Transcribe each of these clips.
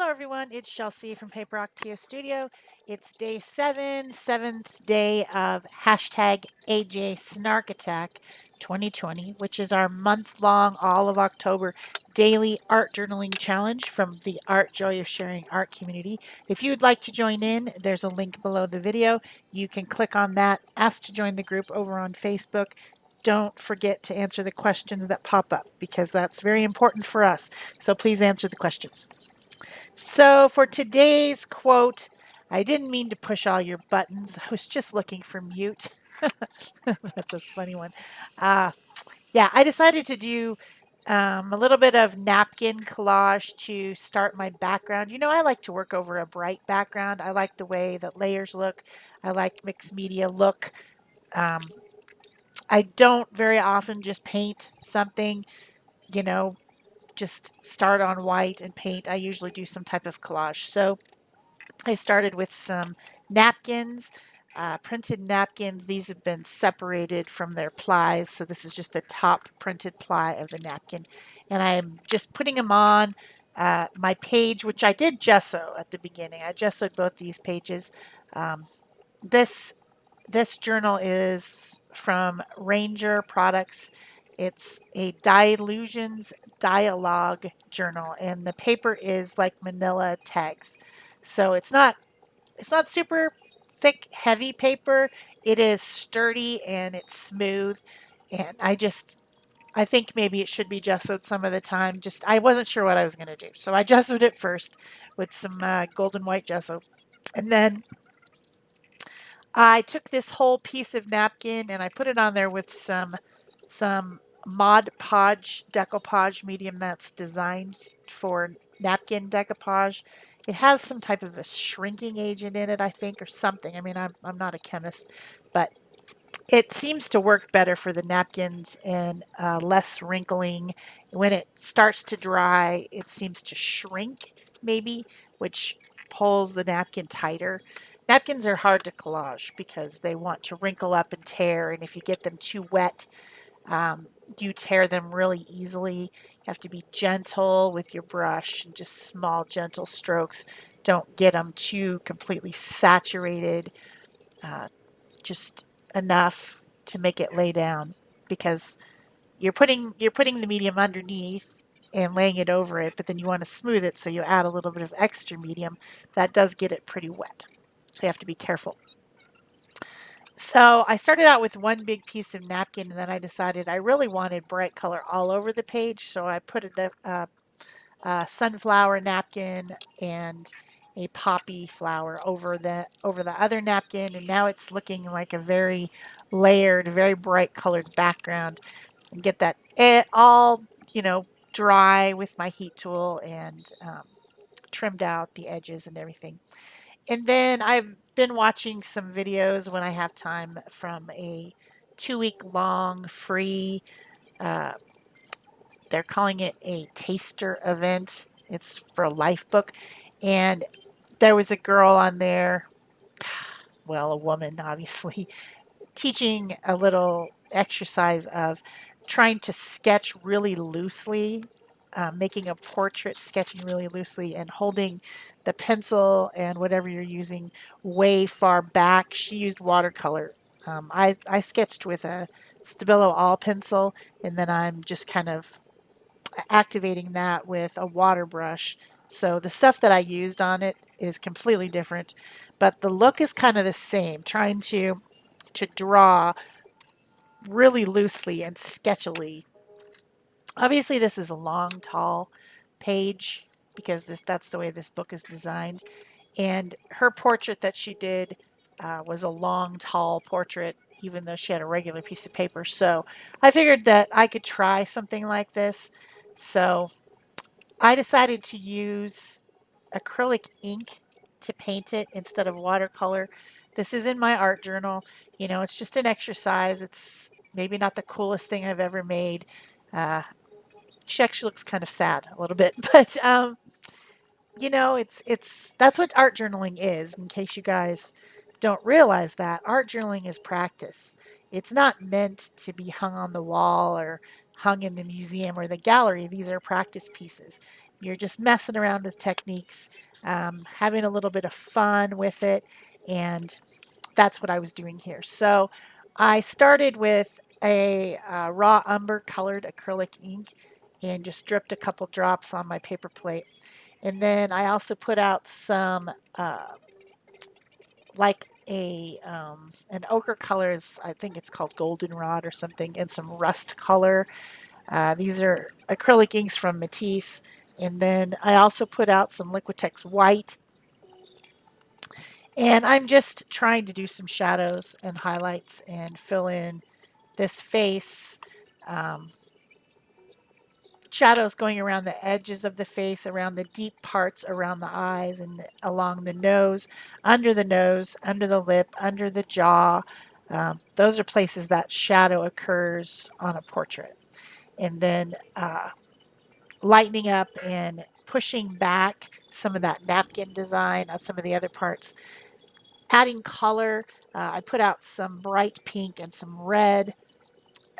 Hello everyone, it's Shel C from PaperOcotilloStudio. It's day 7, 7th day of hashtag AJ Snark Attack 2020, which is our month-long, all of October daily art journaling challenge from the Art Joy of Sharing art community. If you'd like to join in, there's a link below the video. You can click on that, ask to join the group over on Facebook. Don't forget to answer the questions that pop up because that's very important for us. So please answer the questions. So for today's quote, I didn't mean to push all your buttons. I was just looking for mute. That's a funny one. Uh, yeah, I decided to do a little bit of napkin collage to start my background. You know, I like to work over a bright background. I like the way that layers look. I like mixed media look. Um, I don't very often just paint something, you know, just start on white and paint. I usually do some type of collage. So I started with some napkins, printed napkins. These have been separated from their plies, so this is just the top printed ply of the napkin. And I'm just putting them on my page, which I did gesso at the beginning. I gessoed both these pages. Um, this this journal is from Ranger Products. It's a Dilutions dialogue journal, and the paper is like manila tags. So it's not super thick, heavy paper. It is sturdy and it's smooth. And I think maybe it should be gessoed some of the time. Just I wasn't sure what I was going to do, so I gessoed it first with some golden white gesso, and then I took this whole piece of napkin and I put it on there with some Mod Podge decoupage medium that's designed for napkin decoupage. It has some type of a shrinking agent in it, I think, or something. I mean, I'm not a chemist, but it seems to work better for the napkins and less wrinkling. When it starts to dry, it seems to shrink, maybe, which pulls the napkin tighter. Napkins are hard to collage because they want to wrinkle up and tear, and if you get them too wet, um, you tear them really easily. You have to be gentle with your brush and just small, gentle strokes. Don't get them too completely saturated. Uh, just enough to make it lay down because you're putting the medium underneath and laying it over it, but then you want to smooth it, so you add a little bit of extra medium. That does get it pretty wet. So you have to be careful. So I started out with one big piece of napkin, and then I decided I really wanted bright color all over the page, so I put a sunflower napkin and a poppy flower over the other napkin, and now it's looking like a very layered, very bright colored background. And get that all dry with my heat tool and trimmed out the edges and everything. And then I've been watching some videos when I have time from a 2 week long free uh, they're calling it a taster event. It's for a life book. And there was a girl on there, well, a woman, obviously, teaching a little exercise of trying to sketch really loosely, making a portrait, sketching really loosely, and holding the pencil and whatever you're using way far back. She used watercolor. I sketched with a Stabilo all pencil, and then I'm just kind of activating that with a water brush. So the stuff that I used on it is completely different, but the look is kind of the same, trying to draw really loosely and sketchily. Obviously this is a long, tall page because that's the way this book is designed. And her portrait that she did was a long, tall portrait, even though she had a regular piece of paper. So I figured that I could try something like this. So I decided to use acrylic ink to paint it instead of watercolor. This is in my art journal. You know, it's just an exercise. It's maybe not the coolest thing I've ever made. Uh, she actually looks kind of sad a little bit, but it's that's what art journaling is. In case you guys don't realize that, art journaling is practice. It's not meant to be hung on the wall or hung in the museum or the gallery. These are practice pieces. You're just messing around with techniques, having a little bit of fun with it, and that's what I was doing here. So I started with a raw umber colored acrylic ink and just dripped a couple drops on my paper plate. And then I also put out some like an ochre color is, I think it's called goldenrod or something, and some rust color. These are acrylic inks from Matisse. And then I also put out some Liquitex white. And I'm just trying to do some shadows and highlights and fill in this face. Um, Shadows going around the edges of the face, around the deep parts around the eyes and along the nose, under the lip, under the jaw. Those are places that shadow occurs on a portrait. And then lightening up and pushing back some of that napkin design on some of the other parts. Adding color, I put out some bright pink and some red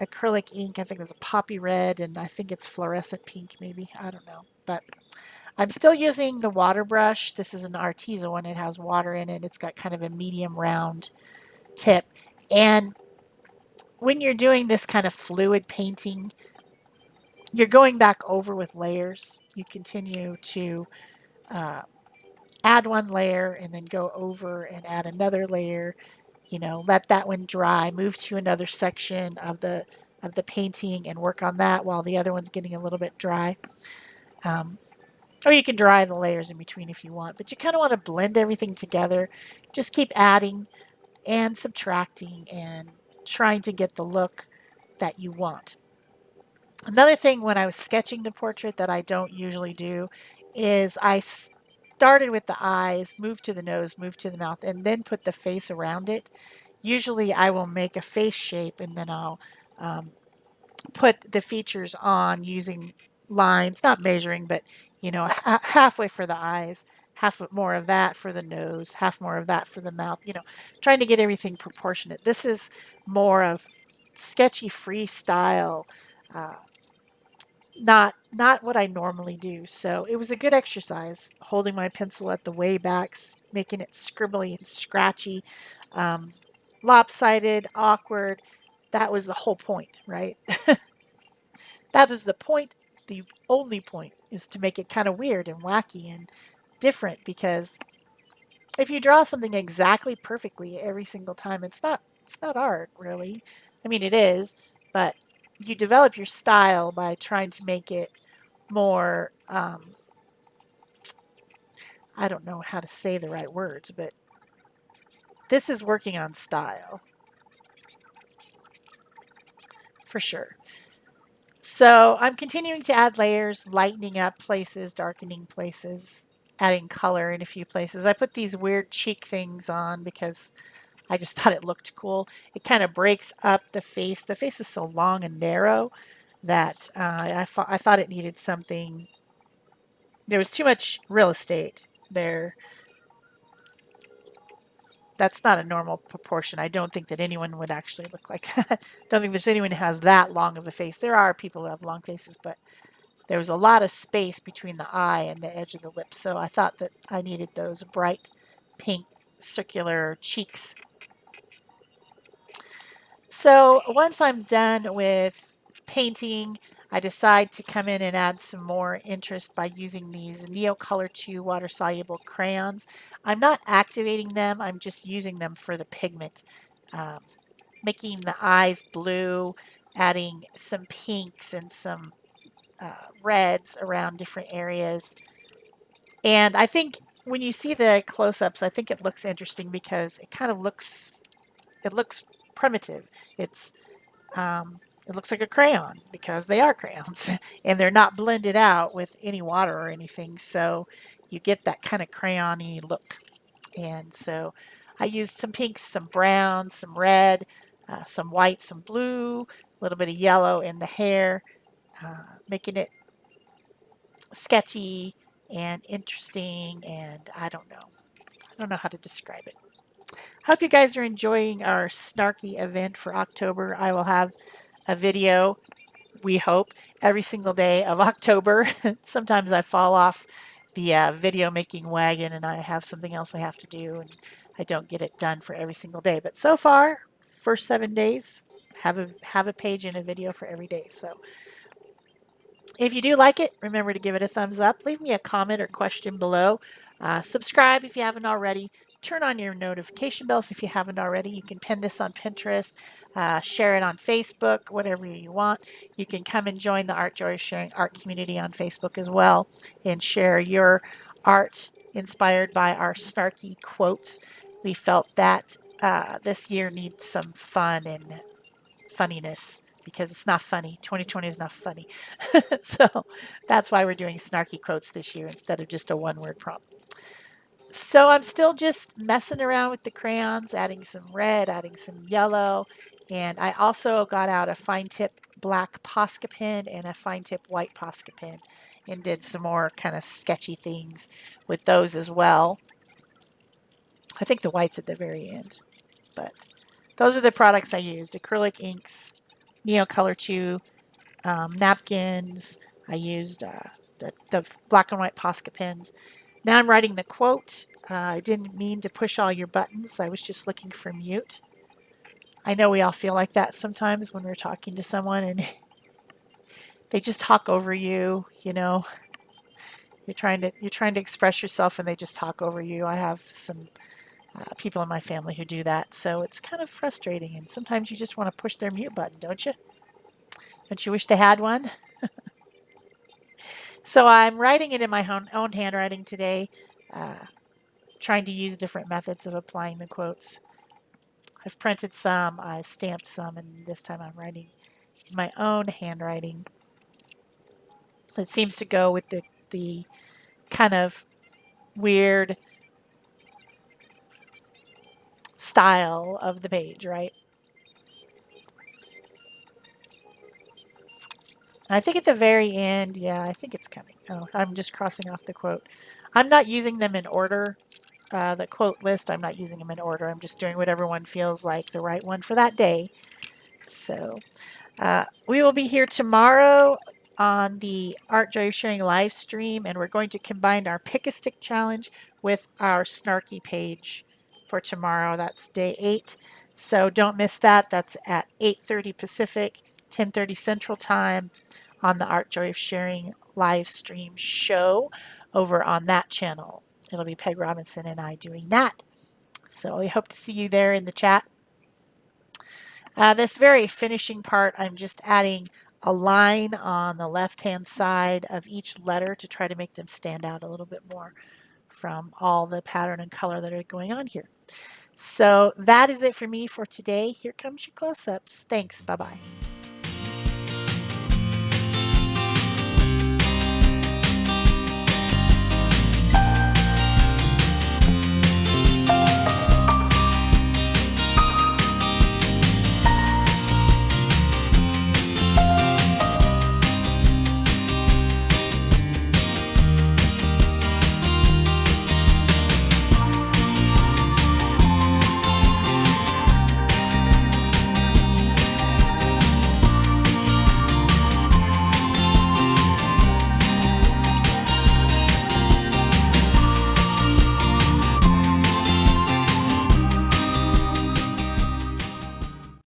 acrylic ink. I think it was a poppy red, and I think it's fluorescent pink, maybe. I don't know. But I'm still using the water brush. This is an Arteza one. It has water in it. It's got kind of a medium round tip. And when you're doing this kind of fluid painting, you're going back over with layers. You continue to uh, add one layer and then go over and add another layer. Let that one dry, move to another section of the painting and work on that while the other one's getting a little bit dry. Um, or you can dry the layers in between if you want, but you kind of want to blend everything together. Just keep adding and subtracting and trying to get the look that you want. Another thing when I was sketching the portrait that I don't usually do is I started with the eyes, moved to the nose, moved to the mouth, and then put the face around it. Usually I will make a face shape and then I'll um, put the features on using lines, not measuring, but halfway for the eyes, half more of that for the nose, half more of that for the mouth, trying to get everything proportionate. This is more of sketchy freestyle, uh, not what I normally do. So it was a good exercise holding my pencil at the way backs, making it scribbly and scratchy, um, lopsided, awkward. That was the whole point, right? That is the point. The only point is to make it kind of weird and wacky and different, because if you draw something exactly perfectly every single time, it's not art really. I mean it is, but you develop your style by trying to make it more I don't know how to say the right words, but this is working on style for sure. So I'm continuing to add layers, lightening up places, darkening places, adding color in a few places. I put these weird cheek things on because I just thought it looked cool. It kind of breaks up the face. The face is so long and narrow that I thought it needed something. There was too much real estate there. That's not a normal proportion. I don't think that anyone would actually look like that. I don't think there's anyone who has that long of a face. There are people who have long faces, but there was a lot of space between the eye and the edge of the lip. So I thought that I needed those bright pink circular cheeks. So once I'm done with painting, I decide to come in and add some more interest by using these Neocolor 2 water soluble crayons. I'm not activating them, I'm just using them for the pigment. Um, Making the eyes blue, adding some pinks and some reds around different areas. And I think when you see the close-ups, I think it looks interesting because it looks primitive. It's it looks like a crayon because they are crayons and they're not blended out with any water or anything. So you get that kind of crayony look. And so I used some pinks, some browns, some red, some white, some blue, a little bit of yellow in the hair, making it sketchy and interesting. And I don't know how to describe it. Hope you guys are enjoying our snarky event for October. I will have a video we hope, every single day of October. Sometimes I fall off the video making wagon and I have something else I have to do and I don't get it done for every single day. But so far, first 7 days, have a page and a video for every day. So if you do like it, remember to give it a thumbs up. Leave me a comment or question below. Subscribe if you haven't already. Turn on your notification bells if you haven't already. You can pin this on Pinterest, share it on Facebook, whatever you want. You can come and join the Art Joy Sharing Art community on Facebook as well and share your art inspired by our snarky quotes. We felt that this year needs some fun and funniness because it's not funny. 2020 is not funny. So that's why we're doing snarky quotes this year instead of just a one word prompt. So I'm still just messing around with the crayons, adding some red, adding some yellow. And I also got out a fine tip black Posca pen and a fine tip white Posca pen and did some more kind of sketchy things with those as well. I think the white's at the very end. But those are the products I used: acrylic inks, neocolor 2, napkins. I used the black and white Posca pens. Now I'm writing the quote. I didn't mean to push all your buttons. I was just looking for mute. I know we all feel like that sometimes when we're talking to someone and they just talk over you, you know. You're trying to express yourself and they just talk over you. I have some people in my family who do that, so it's kind of frustrating. And sometimes you just want to push their mute button, don't you? Don't you wish they had one? So I'm writing it in my own handwriting today, trying to use different methods of applying the quotes. I've printed some, I've stamped some, and this time I'm writing in my own handwriting. It seems to go with the kind of weird style of the page, right? I think at the very end, yeah, I think it's coming. Oh, I'm just crossing off the quote. I'm not using them in order. The quote list, I'm not using them in order. I'm just doing whatever one feels like the right one for that day. So we will be here tomorrow on the Art Joy of Sharing live stream, and we're going to combine our Pick a Stick challenge with our Snarky page for tomorrow. That's day 8. So don't miss that. That's at 8:30 Pacific, 10:30 Central Time on the Art Joy of Sharing live stream show over on that channel. It'll be Peg Robinson and I doing that. So we hope to see you there in the chat. This very finishing part, I'm just adding a line on the left-hand side of each letter to try to make them stand out a little bit more from all the pattern and color that are going on here. So that is it for me for today. Here comes your close-ups. Thanks. Bye-bye.